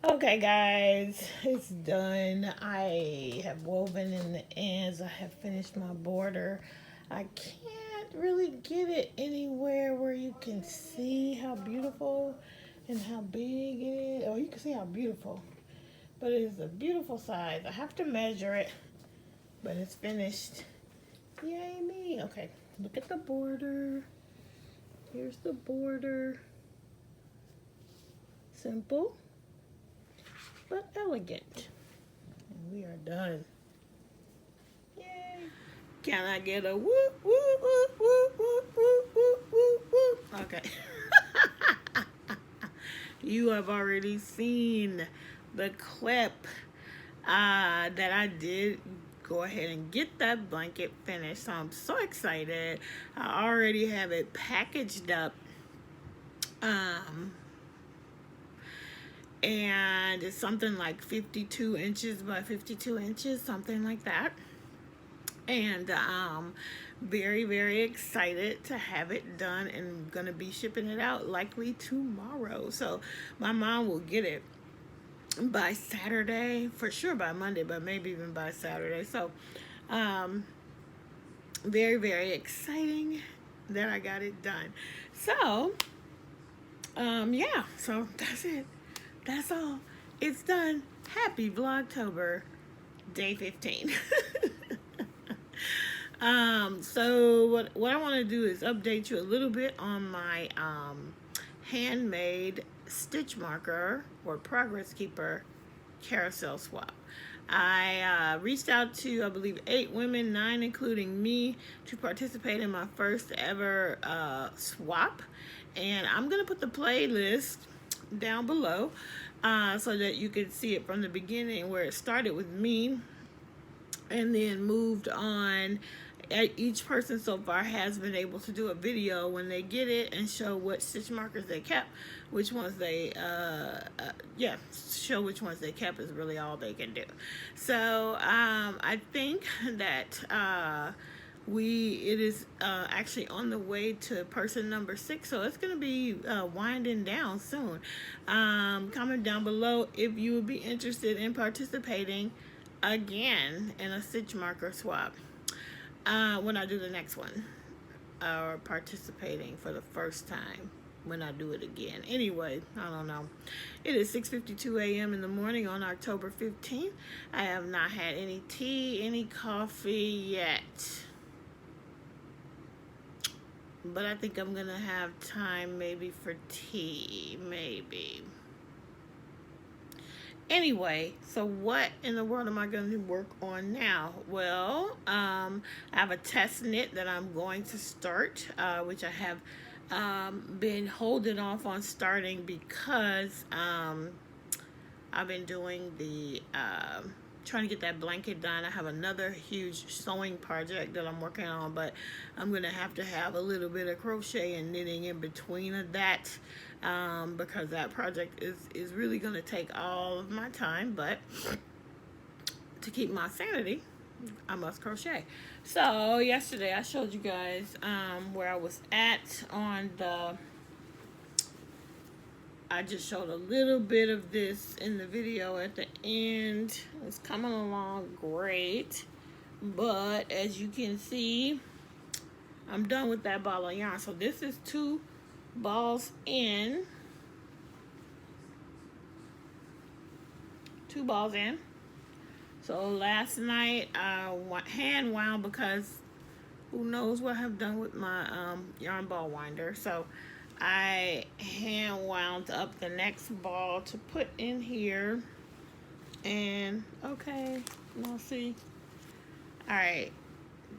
Okay, guys, it's done. I have woven in the ends. I have finished my border. I can't really get it anywhere where you can see how beautiful and how big it is. Oh, you can see how beautiful. But it is a beautiful size. I have to measure it, but it's finished. Yay me. Okay, look at the border. Here's the border. Simple, but elegant. And we are done. Yay. Can I get a whoop, whoop, whoop, whoop, whoop, whoop, whoop, whoop, whoop? Okay. You have already seen the clip that I did go ahead and get that blanket finished. So I'm so excited. I already have it packaged up. Um, and it's something like 52 inches by 52 inches, something like that. And very, very excited to have it done, and gonna be shipping it out likely tomorrow. So my mom will get it by Saturday, for sure by Monday, but maybe even by Saturday. So um, very, very exciting that I got it done. So yeah, so that's it. That's all. It's done. Happy Vlogtober, day 15. So what I want to do is update you a little bit on my handmade stitch marker or progress keeper carousel swap. I reached out to, I believe, 8 women, 9 including me, to participate in my first ever swap. And I'm going to put the playlist down below so that you can see it from the beginning, where it started with me and then moved on. Each person so far has been able to do a video when they get it and show what stitch markers they kept, which ones they yeah, show which ones they kept is really all they can do. So I think that it is actually on the way to person number 6, so it's going to be winding down soon. Comment down below if you would be interested in participating again in a stitch marker swap when I do the next one, or participating for the first time when I do it again. Anyway, I don't know. It is 6:52 a.m. in the morning on October 15th. I have not had any tea, any coffee yet, but I think I'm gonna have time maybe for tea, maybe. Anyway, so what in the world am I going to work on now? Well, I have a test knit that I'm going to start, which I have been holding off on starting because I've been doing the trying to get that blanket done. I have another huge sewing project that I'm working on, but I'm going to have a little bit of crochet and knitting in between of that, because that project is really going to take all of my time, but to keep my sanity, I must crochet. So yesterday I showed you guys where I was at on the, I just showed a little bit of this in the video at the end. It's coming along great, but as you can see, I'm done with that ball of yarn. So this is 2 balls in. 2 balls in. So last night I hand wound, because who knows what I've done with my yarn ball winder. So I hand wound up the next ball to put in here. And okay, now see. All right,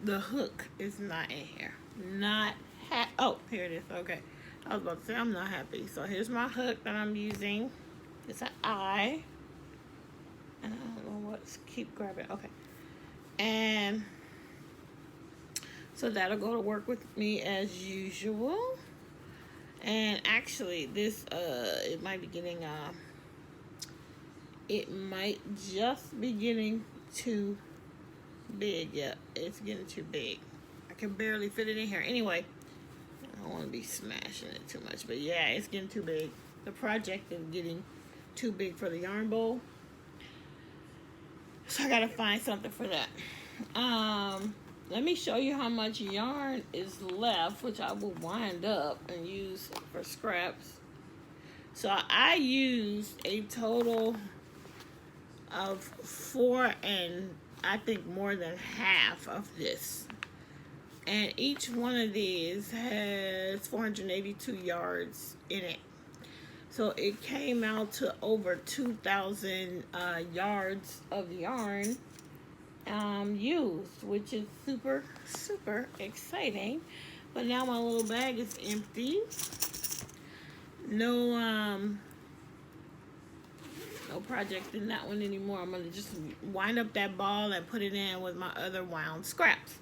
the hook is not in here. Oh, here it is. Okay, I was about to say I'm not happy. So here's my hook that I'm using. It's an eye. And I don't know what's, keep grabbing. Okay. And so that'll go to work with me as usual. And actually this it might be getting it might just be getting too big. Yeah, it's getting too big. I can barely fit it in here. Anyway, I don't want to be smashing it too much, but yeah, it's getting too big. The project is getting too big for the yarn bowl. So I gotta find something for that. Let me show you how much yarn is left, which I will wind up and use for scraps. So I used a total of 4 and I think more than half of this. And each one of these has 482 yards in it. So it came out to over 2,000 yards of yarn used, which is super, super exciting. But now my little bag is empty. No project in that one anymore. I'm gonna just wind up that ball and put it in with my other wound scraps.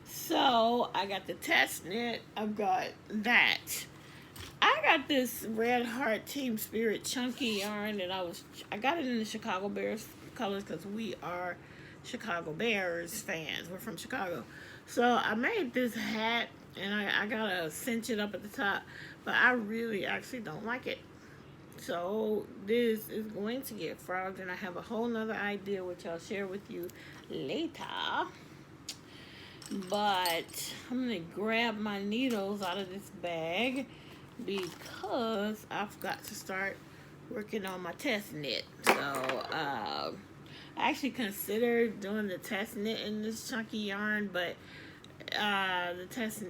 So I got the test knit. I've got that. I got this Red Heart Team Spirit chunky yarn that I got it in the Chicago Bears colors because we are Chicago Bears fans. We're from Chicago. So I made this hat and I gotta cinch it up at the top, but I really actually don't like it. So this is going to get frogged, and I have a whole nother idea which I'll share with you later. But I'm gonna grab my needles out of this bag because I've got to start working on my test knit. So I actually considered doing the test knit in this chunky yarn, but the test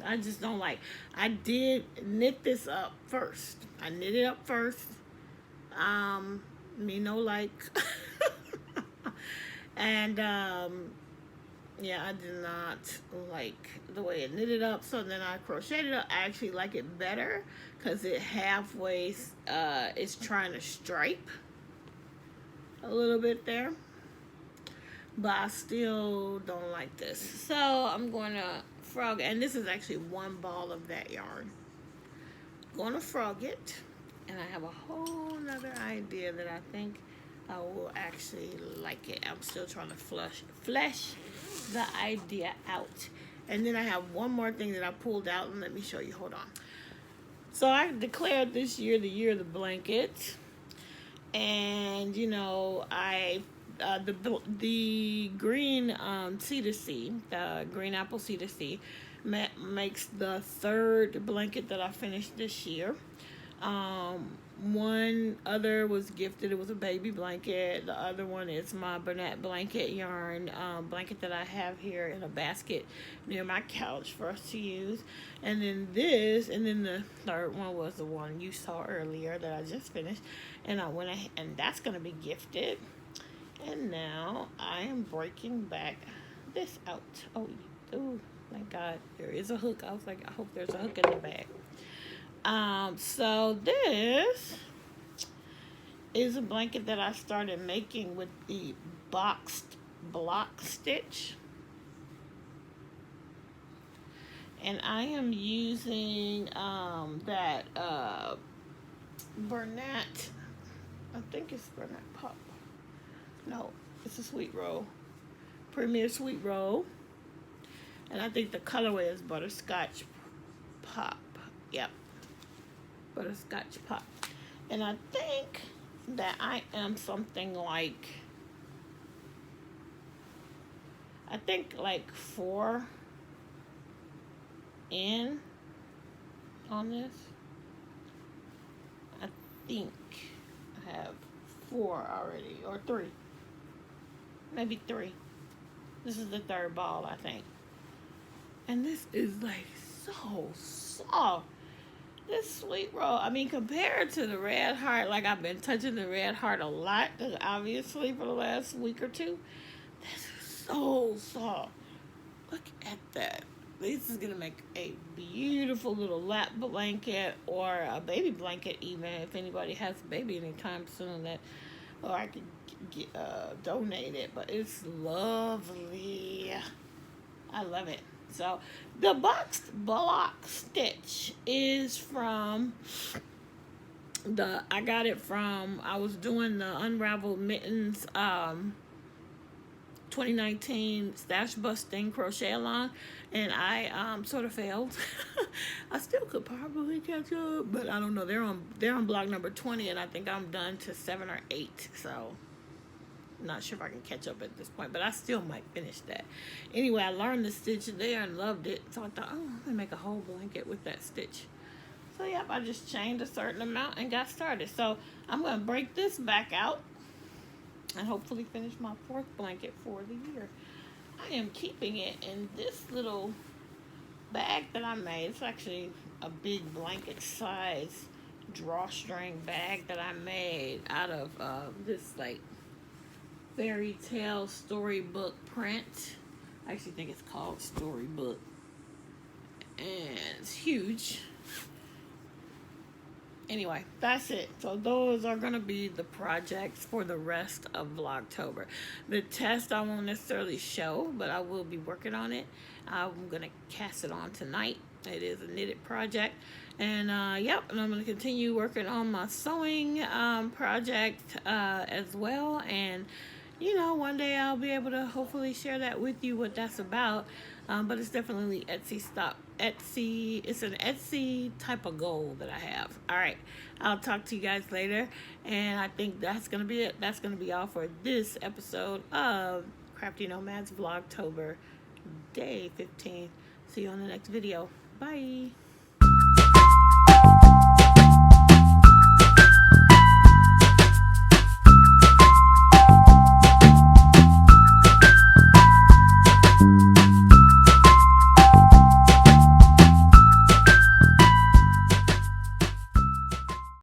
I just don't like. I did knit this up first. I knit it up first. Me no like. And yeah, I did not like the way it knitted up. So then I crocheted it up. I actually like it better because it halfway is trying to stripe a little bit there. But I still don't like this. So I'm going to frog, and this is actually one ball of that yarn. Going to frog it, and I have a whole nother idea that I think I will actually like it. I'm still trying to flesh the idea out. And then I have one more thing that I pulled out, and let me show you. Hold on. So I declared this year the year of the blanket, and you know the green cedar seed, the green apple cedar seed, makes the 3rd blanket that I finished this year. One other was gifted. It was a baby blanket. The other one is my Bernat blanket yarn blanket that I have here in a basket near my couch for us to use. And then this, and then the 3rd one was the one you saw earlier that I just finished. And I went ahead, and that's going to be gifted. And now I am breaking back this out. Oh, my God, there is a hook. I was like, I hope there's a hook in the bag. So this is a blanket that I started making with the boxed block stitch. And I am using that Bernat, I think it's Bernat Pop. No, it's a sweet roll. Premier sweet roll. And I think the colorway is Butterscotch Pop. Yep. Butterscotch Pop. And I think that I am something like, I think like 4 in on this. I think I have 4 already, or 3. Maybe 3. This is the 3rd ball, I think. And this is like so soft. This sweet roll, I mean, compared to the Red Heart, like I've been touching the Red Heart a lot, obviously, for the last week or two. This is so soft. Look at that. This is going to make a beautiful little lap blanket or a baby blanket even, if anybody has a baby anytime soon, that, or I could donate it. But it's lovely. I love it. So the boxed block stitch is from I got it from, I was doing the Unraveled Mittens 12 2019 stash busting crochet along, and I sort of failed. I still could probably catch up, but I don't know. They're on block number 20, and I think I'm done to 7 or 8. So I'm not sure if I can catch up at this point, but I still might finish that. Anyway, I learned the stitch there and loved it, so I thought, oh, I'm gonna make a whole blanket with that stitch. So yep, I just chained a certain amount and got started. So I'm gonna break this back out and hopefully finish my 4th blanket for the year. I am keeping it in this little bag that I made. It's actually a big blanket size drawstring bag that I made out of this like fairy tale storybook print. I actually think it's called Storybook, and it's huge. Anyway, that's it. So those are going to be the projects for the rest of Vlogtober. The test I won't necessarily show, but I will be working on it. I'm going to cast it on tonight. It is a knitted project. And yep, and I'm going to continue working on my sewing project as well. And you know, one day I'll be able to hopefully share that with you, what that's about. But it's definitely Etsy. It's an Etsy type of goal that I have. All right, I'll talk to you guys later, and I think that's gonna be it. That's gonna be all for this episode of Crafty Nomad's Vlogtober, day 15. See you on the next video. Bye.